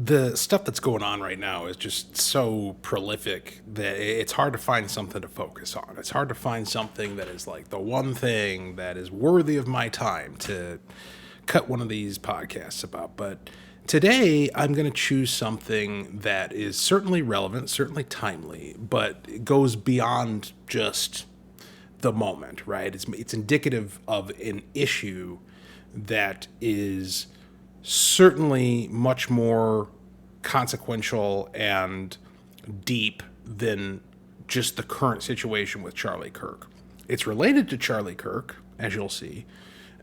The stuff that's going on right now is just so prolific that it's hard to find something to focus on. It's hard to find something that is like the one thing that is worthy of my time to cut one of these podcasts about. But today I'm going to choose something that is certainly relevant, certainly timely, but it goes beyond just the moment, right? It's indicative of an issue that is certainly much more consequential and deep than just the current situation with Charlie Kirk. It's related to Charlie Kirk, as you'll see,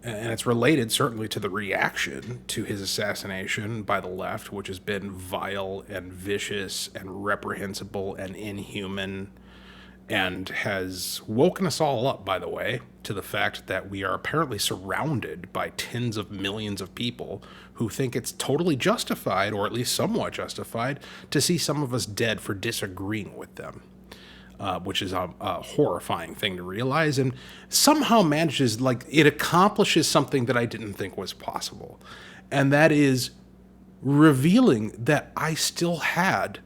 and it's related certainly to the reaction to his assassination by the left, which has been vile and vicious and reprehensible and inhuman, and has woken us all up, by the way, to the fact that we are apparently surrounded by tens of millions of people who think it's totally justified, or at least somewhat justified, to see some of us dead for disagreeing with them, which is a horrifying thing to realize, and somehow manages, like, it accomplishes something that I didn't think was possible, and that is revealing that I still had,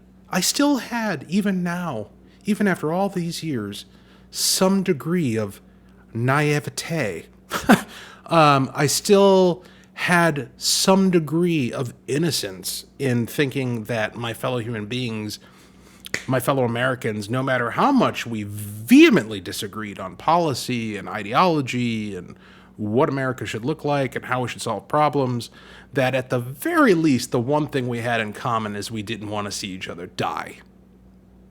even now, even after all these years, some degree of naivete. I still had some degree of innocence in thinking that my fellow human beings, my fellow Americans, no matter how much we vehemently disagreed on policy and ideology and what America should look like and how we should solve problems, that at the very least, the one thing we had in common is we didn't want to see each other die.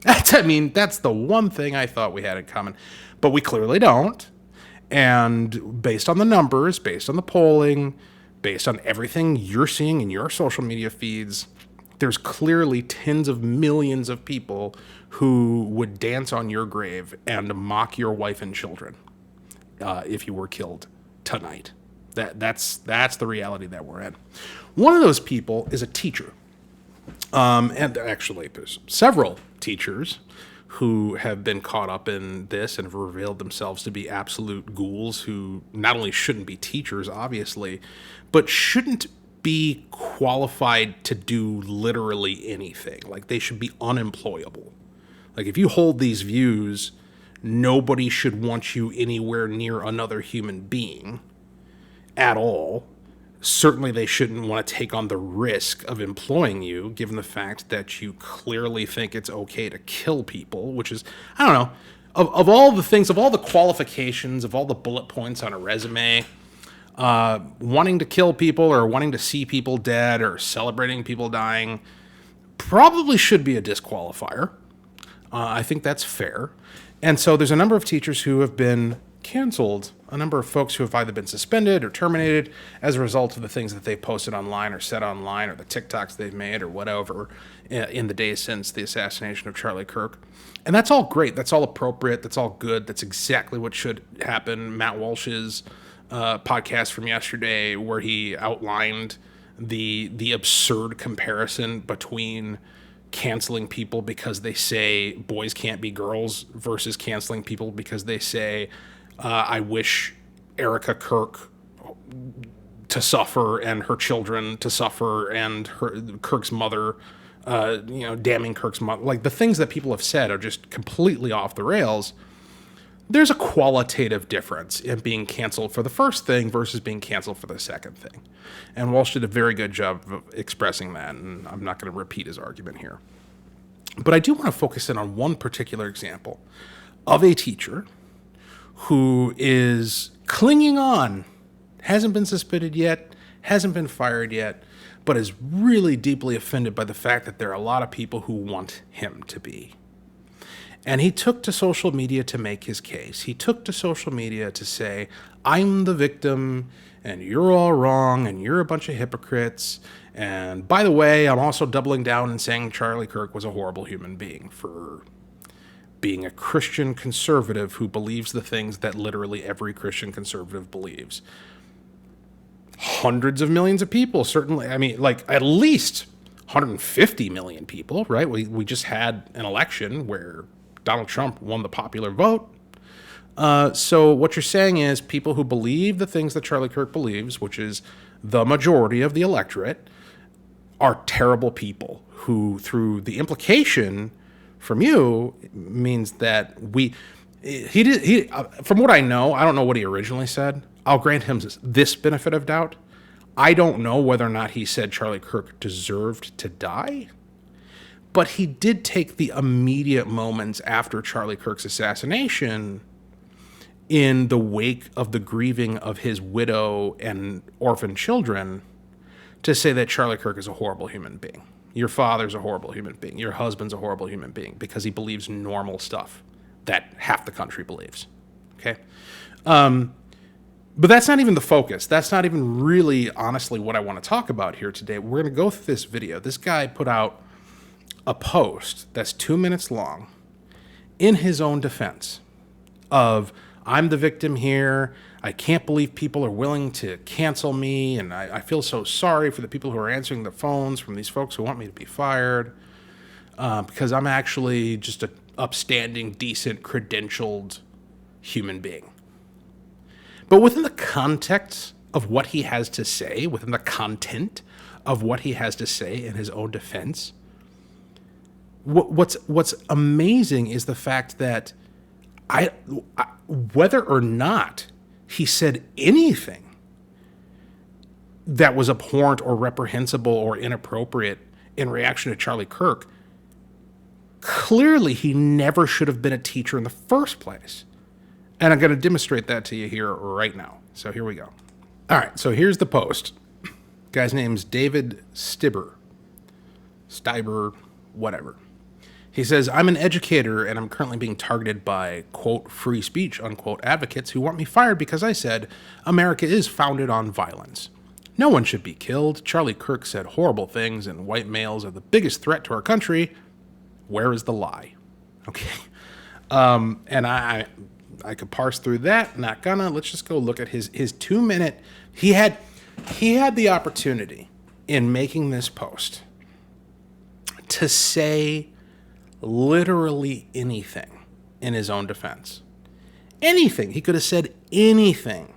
That's the one thing I thought we had in common. But we clearly don't. And based on the numbers, based on the polling, based on everything you're seeing in your social media feeds, there's clearly tens of millions of people who would dance on your grave and mock your wife and children if you were killed tonight. That's the reality that we're in. One of those people is a teacher. And actually, there's several teachers who have been caught up in this and have revealed themselves to be absolute ghouls who not only shouldn't be teachers, obviously, but shouldn't be qualified to do literally anything. Like, they should be unemployable. Like, if you hold these views, nobody should want you anywhere near another human being at all. Certainly they shouldn't want to take on the risk of employing you, given the fact that you clearly think it's okay to kill people, which is, I don't know, of all the things, of all the qualifications, of all the bullet points on a resume, wanting to kill people or wanting to see people dead or celebrating people dying probably should be a disqualifier. I think that's fair. And so there's a number of teachers who have been canceled, a number of folks who have either been suspended or terminated as a result of the things that they've posted online or said online or the TikToks they've made or whatever in the days since the assassination of Charlie Kirk. And that's all great. That's all appropriate. That's all good. That's exactly what should happen. Matt Walsh's podcast from yesterday, where he outlined the absurd comparison between canceling people because they say boys can't be girls versus canceling people because they say I wish Erica Kirk to suffer and her children to suffer and Kirk's mother, damning Kirk's mother. Like, the things that people have said are just completely off the rails. There's a qualitative difference in being canceled for the first thing versus being canceled for the second thing. And Walsh did a very good job of expressing that, and I'm not going to repeat his argument here. But I do want to focus in on one particular example of a teacher who is clinging on, hasn't been suspended yet, hasn't been fired yet, but is really deeply offended by the fact that there are a lot of people who want him to be. And he took to social media to make his case. He took to social media to say, I'm the victim, and you're all wrong, and you're a bunch of hypocrites. And by the way, I'm also doubling down and saying Charlie Kirk was a horrible human being for being a Christian conservative who believes the things that literally every Christian conservative believes. Hundreds of millions of people, certainly. I mean, like, at least 150 million people, right? We just had an election where Donald Trump won the popular vote. So what you're saying is people who believe the things that Charlie Kirk believes, which is the majority of the electorate, are terrible people who, through the implication from you, means that from what I know, I don't know what he originally said. I'll grant him this benefit of doubt. I don't know whether or not he said Charlie Kirk deserved to die, but he did take the immediate moments after Charlie Kirk's assassination, in the wake of the grieving of his widow and orphan children, to say that Charlie Kirk is a horrible human being. Your father's a horrible human being. Your husband's a horrible human being, because he believes normal stuff that half the country believes. Okay? But that's not even the focus. That's not even really, honestly, what I want to talk about here today. We're going to go through this video. This guy put out a post that's 2 minutes long in his own defense of, I'm the victim here. I can't believe people are willing to cancel me, and I feel so sorry for the people who are answering the phones from these folks who want me to be fired, because I'm actually just an upstanding, decent, credentialed human being. But within the context of what he has to say, within the content of what he has to say in his own defense, what's amazing is the fact that whether or not he said anything that was abhorrent or reprehensible or inappropriate in reaction to Charlie Kirk, clearly he never should have been a teacher in the first place. And I'm going to demonstrate that to you here right now. So here we go. All right, so here's the post. Guy's name's David Stiber, whatever. He says, I'm an educator and I'm currently being targeted by, quote, free speech, unquote, advocates who want me fired because I said America is founded on violence. No one should be killed. Charlie Kirk said horrible things and white males are the biggest threat to our country. Where is the lie? Okay. And I could parse through that. Not gonna. Let's just go look at his 2 minute. He had the opportunity in making this post to say literally anything in his own defense. Anything. He could have said anything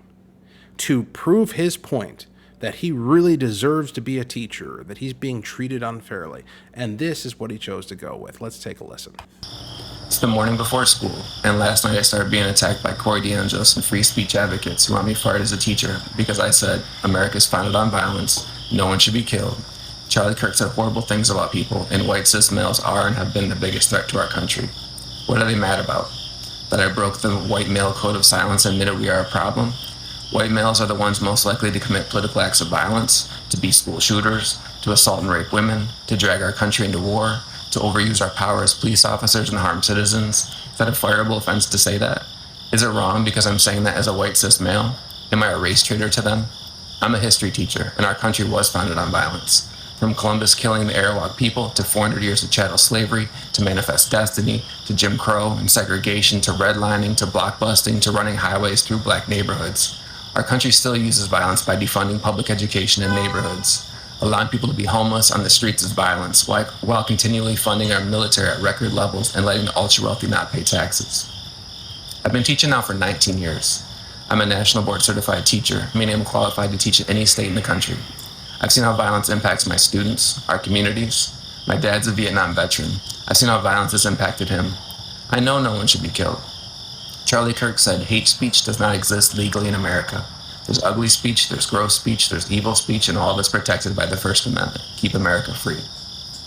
to prove his point that he really deserves to be a teacher, that he's being treated unfairly. And this is what he chose to go with. Let's take a listen. It's the morning before school, and last night I started being attacked by Corey DeAngelis and free speech advocates who want me fired as a teacher because I said America is founded on violence, no one should be killed. Charlie Kirk said horrible things about people, and white cis males are and have been the biggest threat to our country. What are they mad about? That I broke the white male code of silence and admitted we are a problem? White males are the ones most likely to commit political acts of violence, to be school shooters, to assault and rape women, to drag our country into war, to overuse our power as police officers and harm citizens. Is that a fireable offense to say that? Is it wrong because I'm saying that as a white cis male? Am I a race traitor to them? I'm a history teacher, and our country was founded on violence. From Columbus killing the Arawak people, to 400 years of chattel slavery, to Manifest Destiny, to Jim Crow and segregation, to redlining, to blockbusting, to running highways through black neighborhoods. Our country still uses violence by defunding public education in neighborhoods. Allowing people to be homeless on the streets is violence, while continually funding our military at record levels and letting the ultra-wealthy not pay taxes. I've been teaching now for 19 years. I'm a national board certified teacher, meaning I'm qualified to teach in any state in the country. I've seen how violence impacts my students, our communities. My dad's a Vietnam veteran. I've seen how violence has impacted him. I know no one should be killed. Charlie Kirk said hate speech does not exist legally in America. There's ugly speech, there's gross speech, there's evil speech, and all of it's protected by the First Amendment. Keep America free.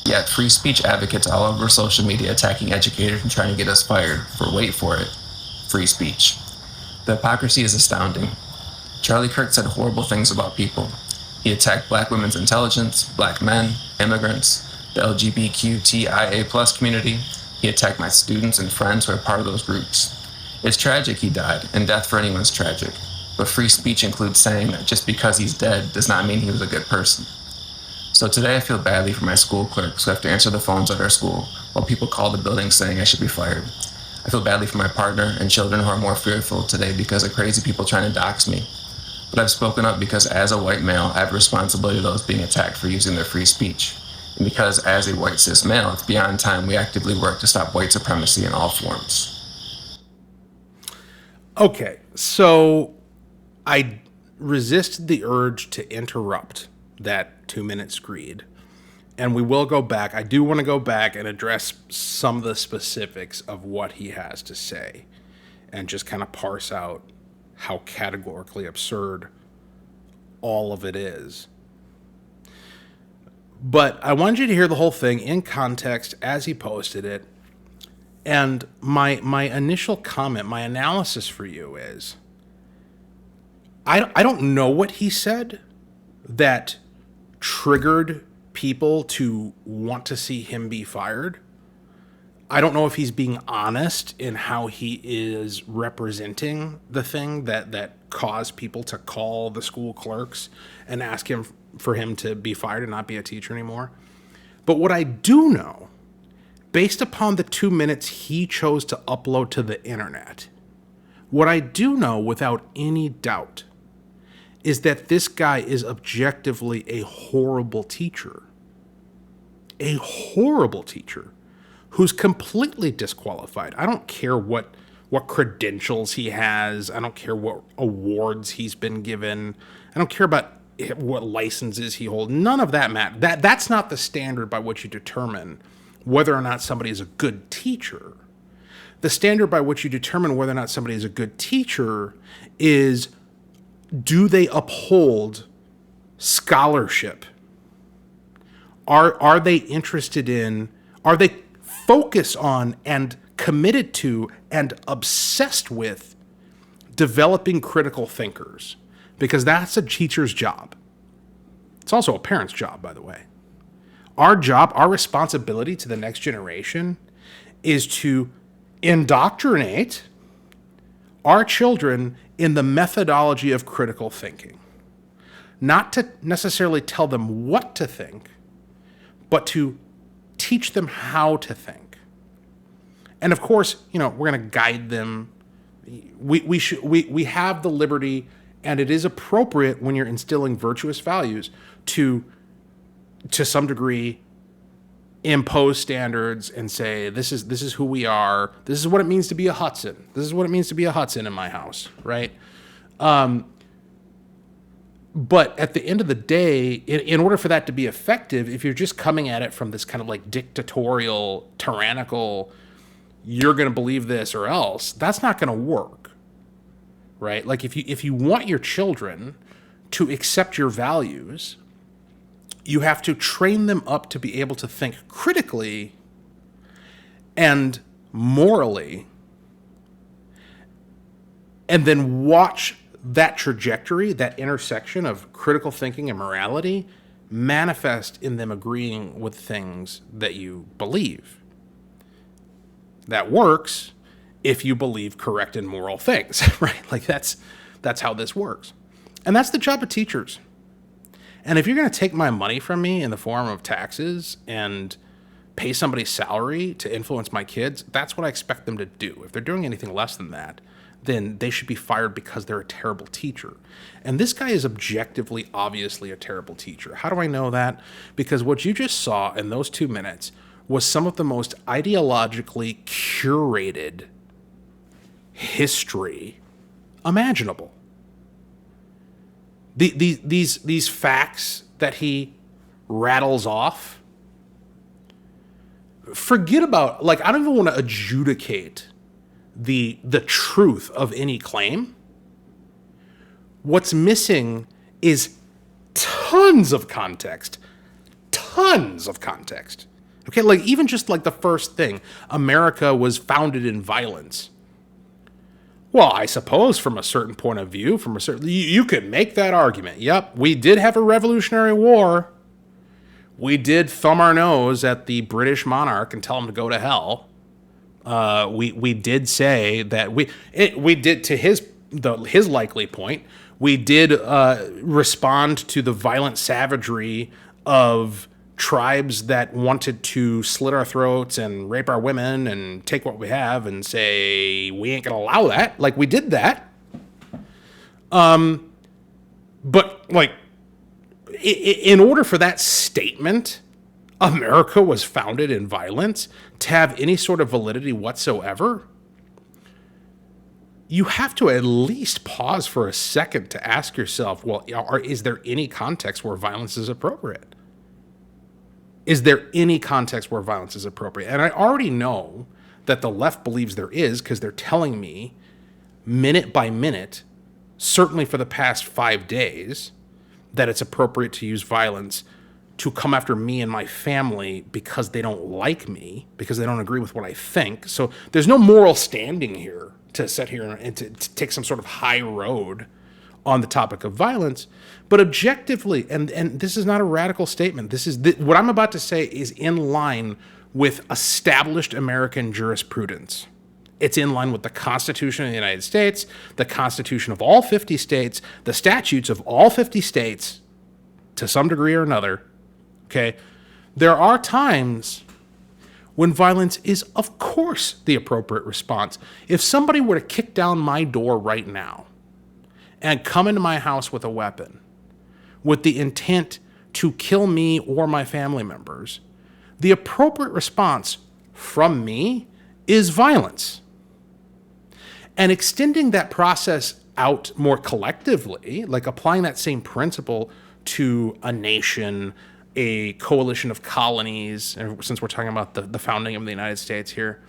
Yet free speech advocates all over social media attacking educators and trying to get us fired for, wait for it, free speech. The hypocrisy is astounding. Charlie Kirk said horrible things about people. He attacked black women's intelligence, black men, immigrants, the LGBTQIA+ community. He attacked my students and friends who are part of those groups. It's tragic he died, and death for anyone is tragic. But free speech includes saying that just because he's dead does not mean he was a good person. So today I feel badly for my school clerks who have to answer the phones at our school while people call the building saying I should be fired. I feel badly for my partner and children who are more fearful today because of crazy people trying to dox me. But I've spoken up because as a white male, I have a responsibility to those being attacked for using their free speech. And because as a white cis male, it's beyond time we actively work to stop white supremacy in all forms. Okay, so I resisted the urge to interrupt that 2 minute screed And we will go back. I do want to go back and address some of the specifics of what he has to say and just kind of parse out how categorically absurd all of it is. But I wanted you to hear the whole thing in context as he posted it. And my initial comment, my analysis for you is, I don't know what he said that triggered people to want to see him be fired. I don't know if he's being honest in how he is representing the thing that caused people to call the school clerks and ask him for him to be fired and not be a teacher anymore. But what I do know, based upon the 2 minutes he chose to upload to the internet, what I do know without any doubt is that this guy is objectively a horrible teacher. A horrible teacher who's completely disqualified. I don't care what credentials he has. I don't care what awards he's been given. I don't care about what licenses he holds. None of that matters. That's not the standard by which you determine whether or not somebody is a good teacher. The standard by which you determine whether or not somebody is a good teacher is, do they uphold scholarship? Are they interested in, are they focused on and committed to and obsessed with developing critical thinkers? Because that's a teacher's job. It's also a parent's job, by the way. Our job, our responsibility to the next generation is to indoctrinate our children in the methodology of critical thinking. Not to necessarily tell them what to think, but to teach them how to think. And of course, we're going to guide them. We have the liberty, and it is appropriate when you're instilling virtuous values to some degree impose standards and say, this is who we are. This is what it means to be a Hudson. This is what it means to be a Hudson in my house, right? But at the end of the day, in order for that to be effective, if you're just coming at it from this kind of like dictatorial, tyrannical, you're going to believe this or else, that's not going to work, right? Like if you want your children to accept your values, you have to train them up to be able to think critically and morally, and then watch that trajectory, that intersection of critical thinking and morality manifest in them agreeing with things that you believe. That works if you believe correct and moral things, right? Like that's how this works. And that's the job of teachers. And if you're going to take my money from me in the form of taxes and pay somebody's salary to influence my kids, that's what I expect them to do. If they're doing anything less than that, then they should be fired because they're a terrible teacher. And this guy is objectively, obviously a terrible teacher. How do I know that? Because what you just saw in those 2 minutes was some of the most ideologically curated history imaginable. These facts that he rattles off, forget about, like, I don't even want to adjudicate the truth of any claim. What's missing is tons of context. Okay, like even just like the first thing, America was founded in violence. Well, I suppose from a certain point of view, you could make that argument. Yep, we did have a Revolutionary War. We did thumb our nose at the British monarch and tell him to go to hell. We did say that we did, to his likely point, we did respond to the violent savagery of tribes that wanted to slit our throats and rape our women and take what we have and say, we ain't going to allow that. Like, we did that. But, like, in order for that statement, America was founded in violence, to have any sort of validity whatsoever, you have to at least pause for a second to ask yourself, well, is there any context where violence is appropriate? Is there any context where violence is appropriate? And I already know that the left believes there is, because they're telling me minute by minute, certainly for the past 5 days, that it's appropriate to use violence to come after me and my family because they don't like me, because they don't agree with what I think. So there's no moral standing here to sit here and to take some sort of high road on the topic of violence. But objectively, and this is not a radical statement, what I'm about to say is in line with established American jurisprudence. It's in line with the Constitution of the United States, the Constitution of all 50 states, the statutes of all 50 states, to some degree or another. Okay? There are times when violence is, of course, the appropriate response. If somebody were to kick down my door right now and come into my house with a weapon with the intent to kill me or my family members, the appropriate response from me is violence. And extending that process out more collectively, like applying that same principle to a nation, a coalition of colonies, since we're talking about the founding of the United States here,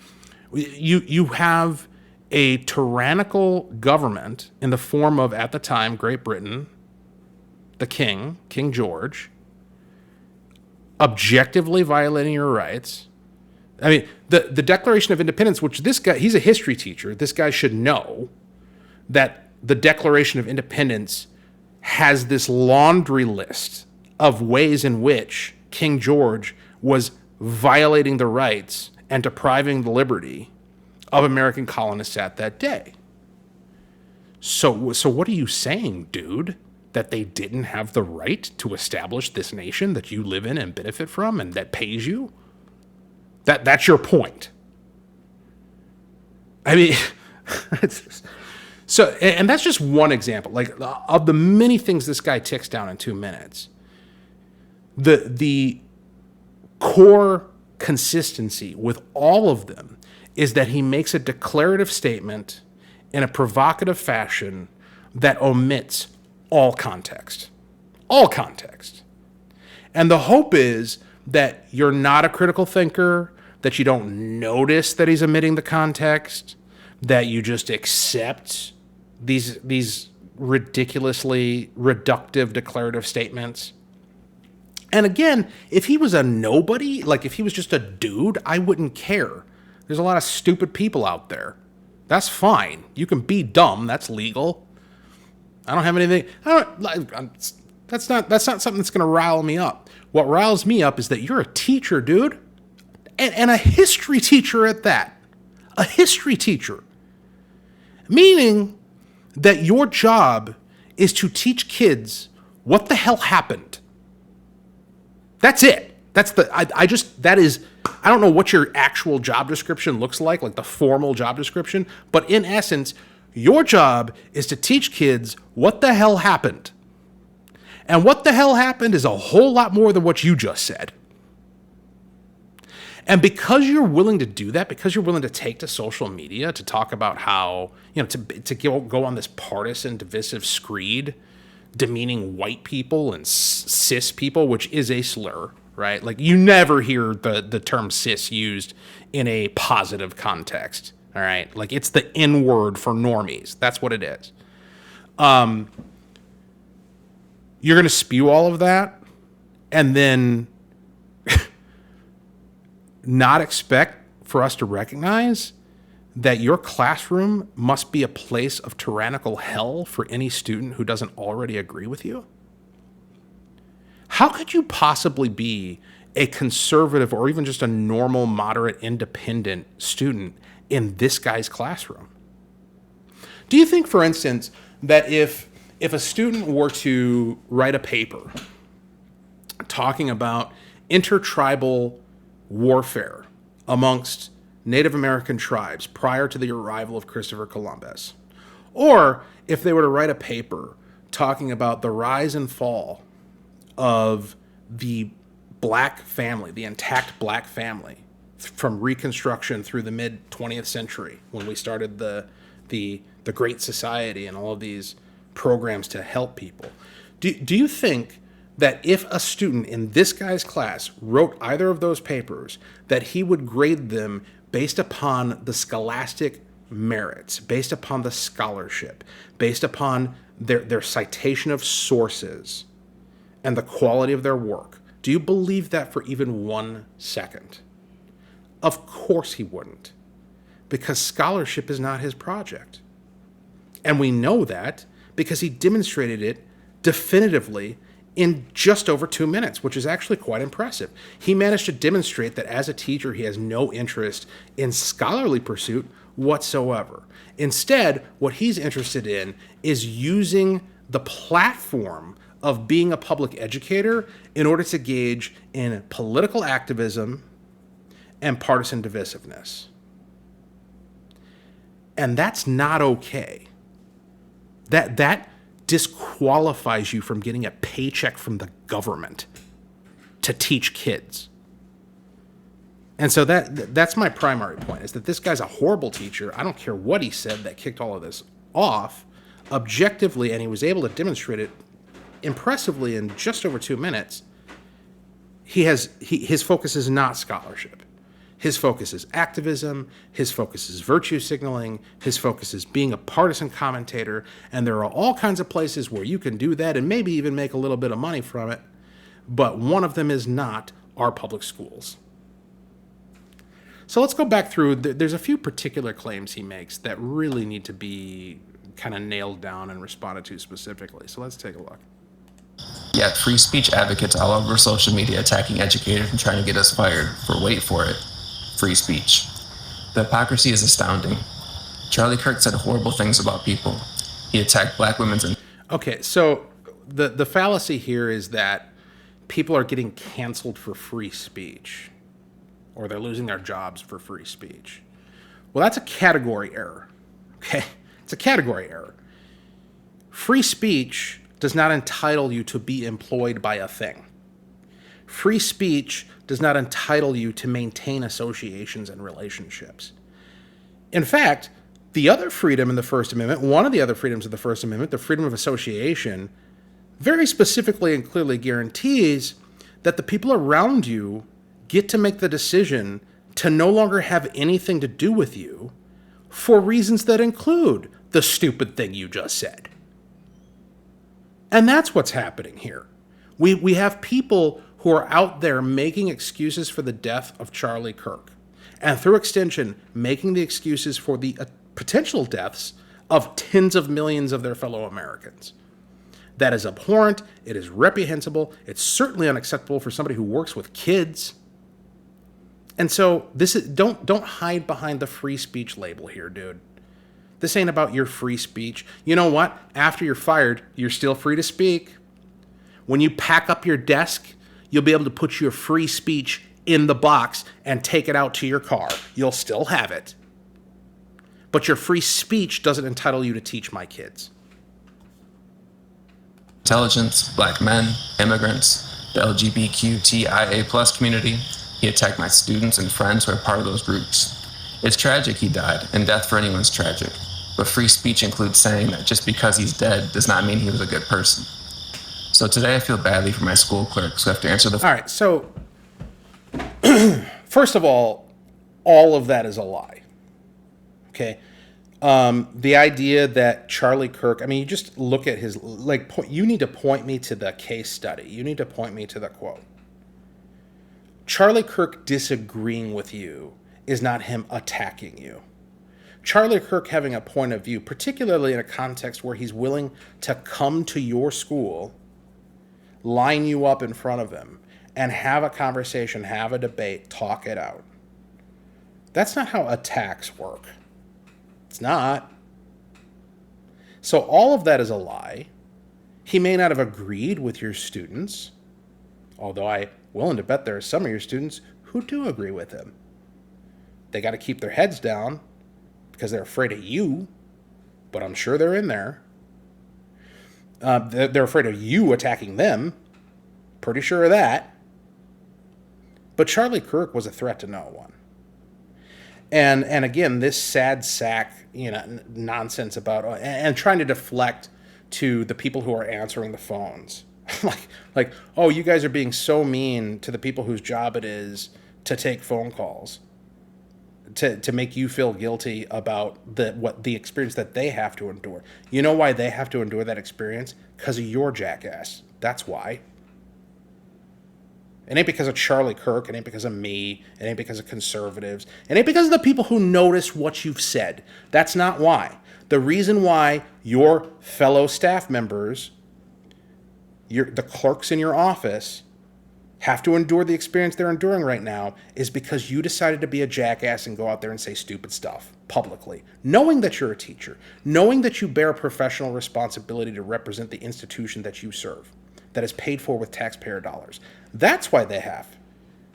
you have a tyrannical government in the form of, at the time, Great Britain, the King George, objectively violating your rights. I mean, the Declaration of Independence, which this guy, he's a history teacher, this guy should know that the Declaration of Independence has this laundry list of ways in which King George was violating the rights and depriving the liberty of American colonists at that day. So what are you saying, dude? That they didn't have the right to establish this nation that you live in and benefit from and that pays you? That's your point. I mean, so, and that's just one example. Like, of the many things this guy ticks down in 2 minutes, the core consistency with all of them is that he makes a declarative statement in a provocative fashion that omits all context. All context. And the hope is that you're not a critical thinker, that you don't notice that he's omitting the context, that you just accept these ridiculously reductive declarative statements. And again, if he was a nobody, like if he was just a dude, I wouldn't care. There's a lot of stupid people out there. That's fine. You can be dumb. That's legal. I don't have anything. That's not something that's going to rile me up. What riles me up is that you're a teacher, dude, and a history teacher at that. A history teacher. Meaning that your job is to teach kids what the hell happened. That's it. I don't know what your actual job description looks like the formal job description, but in essence, your job is to teach kids what the hell happened. And what the hell happened is a whole lot more than what you just said. And because you're willing to do that, because you're willing to take to social media to talk about how, to go on this partisan, divisive screed, demeaning white people and cis people, which is a slur, right? Like, you never hear the term cis used in a positive context, all right? Like, it's the N word for normies. That's what it is. You're going to spew all of that and then not expect for us to recognize that your classroom must be a place of tyrannical hell for any student who doesn't already agree with you? How could you possibly be a conservative or even just a normal, moderate, independent student in this guy's classroom? Do you think, for instance, that if a student were to write a paper talking about intertribal warfare amongst Native American tribes prior to the arrival of Christopher Columbus, or if they were to write a paper talking about the rise and fall of the black family, the intact black family, from Reconstruction through the mid-20th century, when we started the Great Society and all of these programs to help people, do you think that if a student in this guy's class wrote either of those papers, that he would grade them based upon the scholastic merits, based upon the scholarship, based upon their citation of sources and the quality of their work. Do you believe that for even 1 second? Of course he wouldn't, because scholarship is not his project. And we know that because he demonstrated it definitively in just over 2 minutes, which is actually quite impressive. He managed to demonstrate that as a teacher, he has no interest in scholarly pursuit whatsoever. Instead, what he's interested in is using the platform of being a public educator in order to engage in political activism and partisan divisiveness. And that's not okay. That disqualifies you from getting a paycheck from the government to teach kids. And so that's my primary point, is that this guy's a horrible teacher. I don't care what he said that kicked all of this off objectively, and he was able to demonstrate it impressively in just over 2 minutes. His focus is not scholarship. His focus is activism. His focus is virtue signaling. His focus is being a partisan commentator. And there are all kinds of places where you can do that and maybe even make a little bit of money from it. But one of them is not our public schools. So let's go back through. There's a few particular claims he makes that really need to be kind of nailed down and responded to specifically. So let's take a look. Yet free speech advocates all over social media attacking educators and trying to get us fired for, wait for it, free speech. The hypocrisy is astounding. Charlie Kirk said horrible things about people. He attacked black women's... Okay, so the fallacy here is that people are getting canceled for free speech, or they're losing their jobs for free speech. Well, that's a category error, okay? It's a category error. Free speech does not entitle you to be employed by a thing. Free speech does not entitle you to maintain associations and relationships. In fact, the other freedom in the First Amendment, one of the other freedoms of the First Amendment, the freedom of association, very specifically and clearly guarantees that the people around you get to make the decision to no longer have anything to do with you for reasons that include the stupid thing you just said. And that's what's happening here. We have people who are out there making excuses for the death of Charlie Kirk, and through extension, making the excuses for the potential deaths of tens of millions of their fellow Americans. That is abhorrent. It is reprehensible. It's certainly unacceptable for somebody who works with kids. And so this is don't hide behind the free speech label here, dude. This ain't about your free speech. You know what? After you're fired, you're still free to speak. When you pack up your desk, you'll be able to put your free speech in the box and take it out to your car. You'll still have it. But your free speech doesn't entitle you to teach my kids. Intelligence, black men, immigrants, the LGBTQIA+ community. He attacked my students and friends who are part of those groups. It's tragic he died, and death for anyone is tragic. But free speech includes saying that just because he's dead does not mean he was a good person. So today I feel badly for my school clerks who have to answer the... All right, so first of all of that is a lie. Okay? The idea that Charlie Kirk, I mean, you just look at his, you need to point me to the case study. You need to point me to the quote. Charlie Kirk disagreeing with you is not him attacking you. Charlie Kirk having a point of view, particularly in a context where he's willing to come to your school, line you up in front of him, and have a conversation, have a debate, talk it out. That's not how attacks work. It's not. So all of that is a lie. He may not have agreed with your students, although I'm willing to bet there are some of your students who do agree with him. They got to keep their heads down because they're afraid of you, but I'm sure they're in there. They're afraid of you attacking them. Pretty sure of that. But Charlie Kirk was a threat to no one. And again, this sad sack, nonsense about and trying to deflect to the people who are answering the phones. like, oh, you guys are being so mean to the people whose job it is to take phone calls, to make you feel guilty about the experience that they have to endure. You know why they have to endure that experience? Because of your jackass. That's why. It ain't because of Charlie Kirk. It ain't because of me. It ain't because of conservatives. It ain't because of the people who notice what you've said. That's not why. The reason why your fellow staff members, the clerks in your office, have to endure the experience they're enduring right now is because you decided to be a jackass and go out there and say stupid stuff publicly, knowing that you're a teacher, knowing that you bear professional responsibility to represent the institution that you serve, that is paid for with taxpayer dollars. That's why they have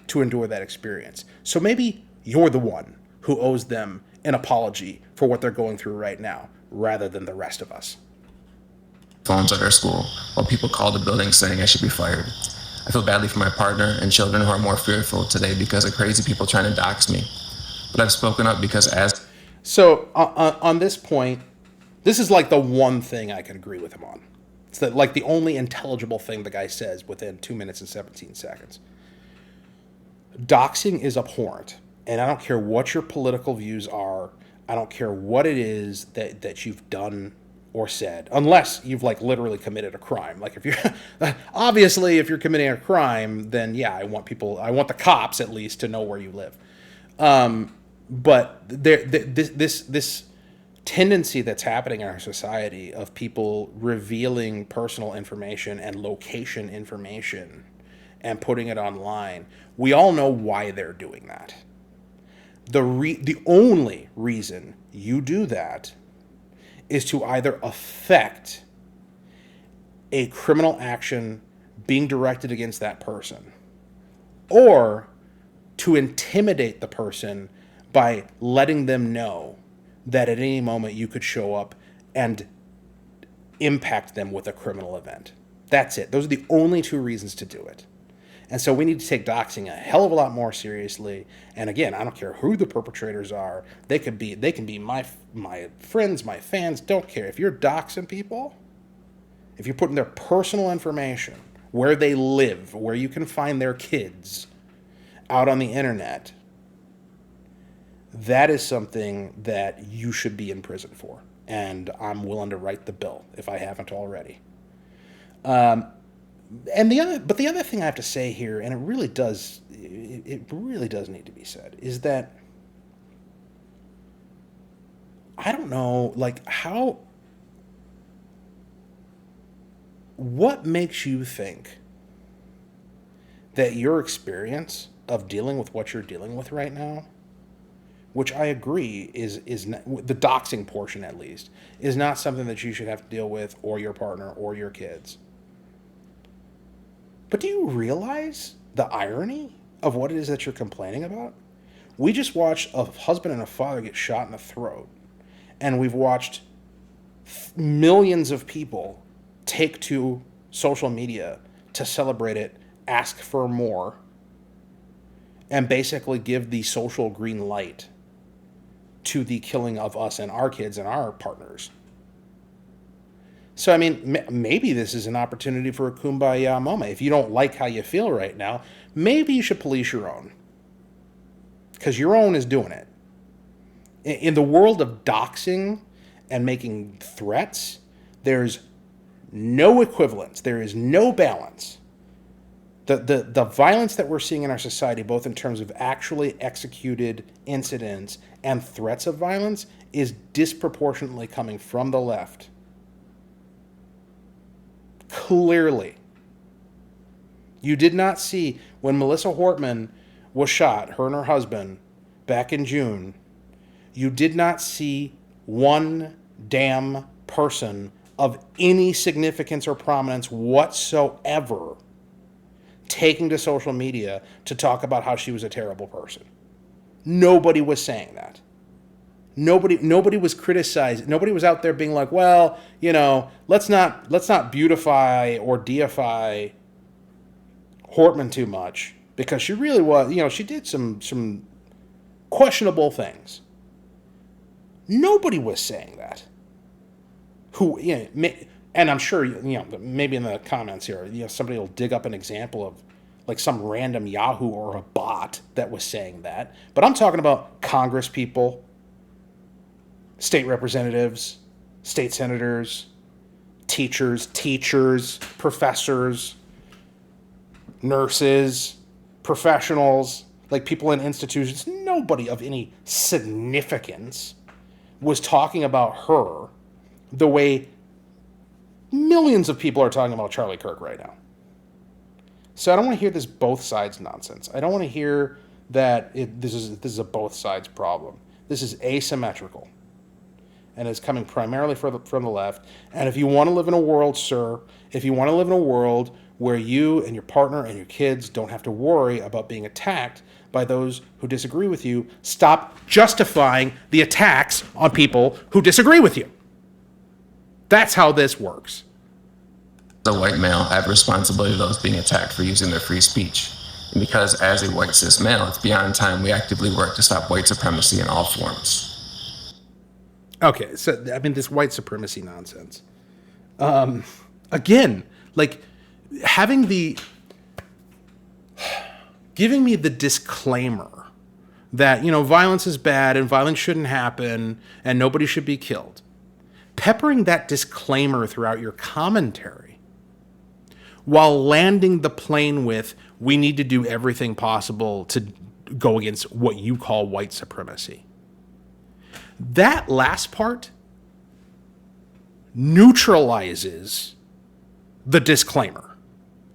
to endure that experience. So maybe you're the one who owes them an apology for what they're going through right now, rather than the rest of us. Phones at our school while people call the building saying I should be fired. I feel badly for my partner and children who are more fearful today because of crazy people trying to dox me. But I've spoken up because as... So on this point, this is like the one thing I can agree with him on. It's like the only intelligible thing the guy says within 2 minutes and 17 seconds. Doxing is abhorrent. And I don't care what your political views are. I don't care what it is that you've done or said, unless you've like literally committed a crime. Like if you're obviously if you're committing a crime, then yeah, I want the cops at least to know where you live. But this tendency that's happening in our society of people revealing personal information and location information and putting it online, we all know why they're doing that. The only reason you do that is to either affect a criminal action being directed against that person, or to intimidate the person by letting them know that at any moment you could show up and impact them with a criminal event. That's it. Those are the only two reasons to do it. And so we need to take doxing a hell of a lot more seriously. And again, I don't care who the perpetrators are. They can be my friends, my fans, don't care. If you're doxing people, if you're putting their personal information, where they live, where you can find their kids out on the internet, that is something that you should be in prison for. And I'm willing to write the bill if I haven't already. And the other thing I have to say here, and it really does need to be said, is that I don't know, like what makes you think that your experience of dealing with what you're dealing with right now, which I agree is not, the doxing portion at least, is not something that you should have to deal with, or your partner or your kids. But do you realize the irony of what it is that you're complaining about? We just watched a husband and a father get shot in the throat. And we've watched millions of people take to social media to celebrate it, ask for more, and basically give the social green light to the killing of us and our kids and our partners. So, I mean, maybe this is an opportunity for a kumbaya moment. If you don't like how you feel right now, maybe you should police your own. Because your own is doing it. In the world of doxing and making threats, there's no equivalence. There is no balance. The violence that we're seeing in our society, both in terms of actually executed incidents and threats of violence, is disproportionately coming from the left. Clearly. You did not see when Melissa Hortman was shot, her and her husband, back in June, you did not see one damn person of any significance or prominence whatsoever taking to social media to talk about how she was a terrible person. Nobody was saying that. Nobody was criticized. Nobody was out there being like, well, you know, let's not beautify or deify Hortman too much, because she really was, you know, she did some questionable things. Nobody was saying that. And I'm sure, maybe in the comments here, somebody will dig up an example of like some random Yahoo or a bot that was saying that. But I'm talking about Congresspeople, state representatives, state senators, teachers, professors, nurses, professionals, like people in institutions. Nobody of any significance was talking about her the way millions of people are talking about Charlie Kirk right now. So I don't want to hear this both sides nonsense. I don't want to hear that this is a both sides problem. This is asymmetrical, and it's coming primarily from the left. And if you want to live in a world, sir, if you want to live in a world where you and your partner and your kids don't have to worry about being attacked by those who disagree with you, stop justifying the attacks on people who disagree with you. That's how this works. As a white male, I have responsibility to those being attacked for using their free speech. And because as a white cis male, it's beyond time we actively work to stop white supremacy in all forms. Okay, so, this white supremacy nonsense. Again, like, giving me the disclaimer that, violence is bad and violence shouldn't happen and nobody should be killed. Peppering that disclaimer throughout your commentary while landing the plane with, we need to do everything possible to go against what you call white supremacy. That last part neutralizes the disclaimer.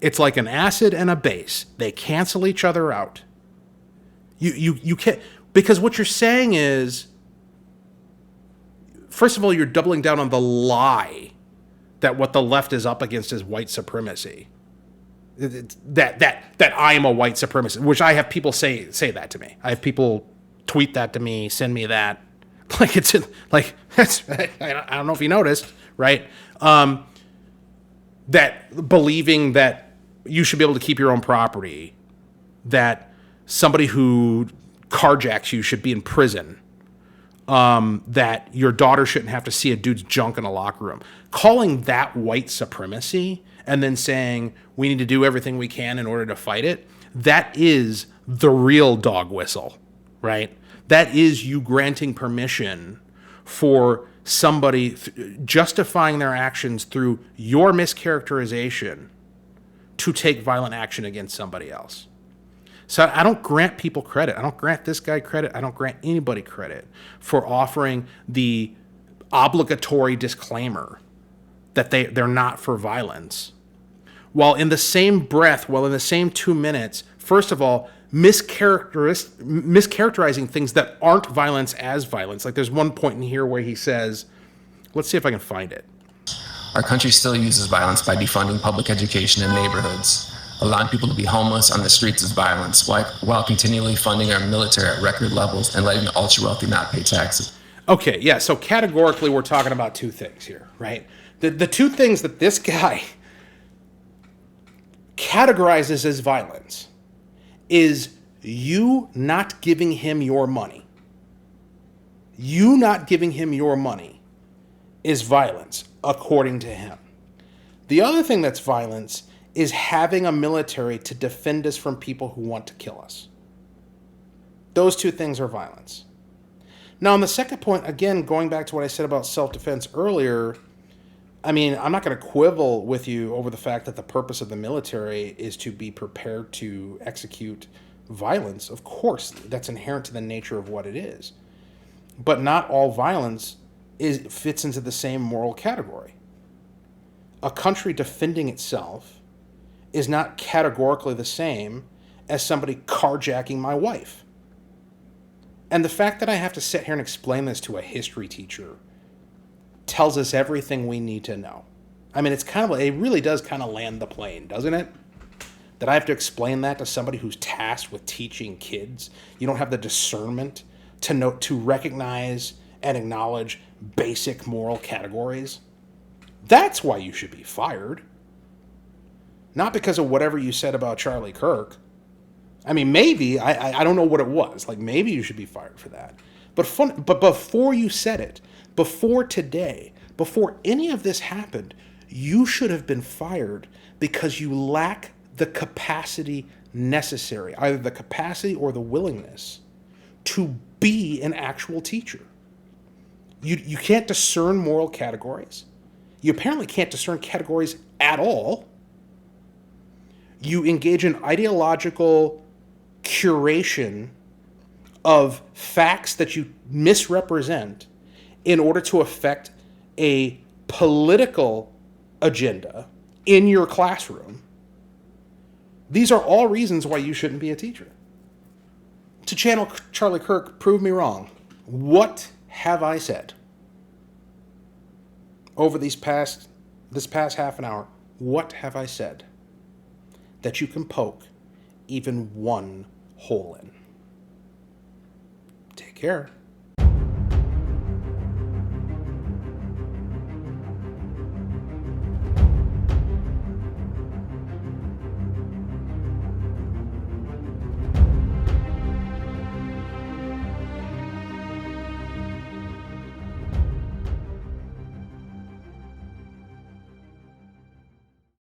It's like an acid and a base. They cancel each other out. You can't, because what you're saying is, first of all, you're doubling down on the lie that what the left is up against is white supremacy. That I am a white supremacist, which I have people say that to me. I have people tweet that to me, send me that. Like it's like that's, I don't know if you noticed, right? That believing that you should be able to keep your own property, that somebody who carjacks you should be in prison, that your daughter shouldn't have to see a dude's junk in a locker room. Calling that white supremacy and then saying we need to do everything we can in order to fight it, that is the real dog whistle, right? That is you granting permission for somebody justifying their actions through your mischaracterization to take violent action against somebody else. So I don't grant people credit. I don't grant this guy credit. I don't grant anybody credit for offering the obligatory disclaimer that they're not for violence. While in the same breath, in the same 2 minutes, first of all, mischaracterizing things that aren't violence as violence. Like there's one point in here where he says, let's see if I can find it. Our country still uses violence by defunding public education in neighborhoods. Allowing people to be homeless on the streets is violence, while continually funding our military at record levels and letting the ultra-wealthy not pay taxes. Okay, yeah, so categorically we're talking about two things here, right? The two things that this guy categorizes as violence is you not giving him your money. You not giving him your money is violence, according to him. The other thing that's violence is having a military to defend us from people who want to kill us. Those two things are violence. Now, on the second point, again, going back to what I said about self-defense earlier, I'm not going to quibble with you over the fact that the purpose of the military is to be prepared to execute violence. Of course, that's inherent to the nature of what it is. But not all violence fits into the same moral category. A country defending itself is not categorically the same as somebody carjacking my wife. And the fact that I have to sit here and explain this to a history teacher tells us everything we need to know. It really does kind of land the plane, doesn't it? That I have to explain that to somebody who's tasked with teaching kids. You don't have the discernment to recognize and acknowledge basic moral categories. That's why you should be fired. Not because of whatever you said about Charlie Kirk. Maybe, I don't know what it was. Like, maybe you should be fired for that. But before you said it, before today, before any of this happened, You should have been fired because you lack the capacity necessary, either the capacity or the willingness to be an actual teacher. You can't discern moral categories. You apparently can't discern categories at all. You engage in ideological curation of facts that you misrepresent in order to affect a political agenda in your classroom. These are all reasons why you shouldn't be a teacher. To channel Charlie Kirk, prove me wrong. What have I said over this past half an hour? What have I said that you can poke even one hole in? Take care.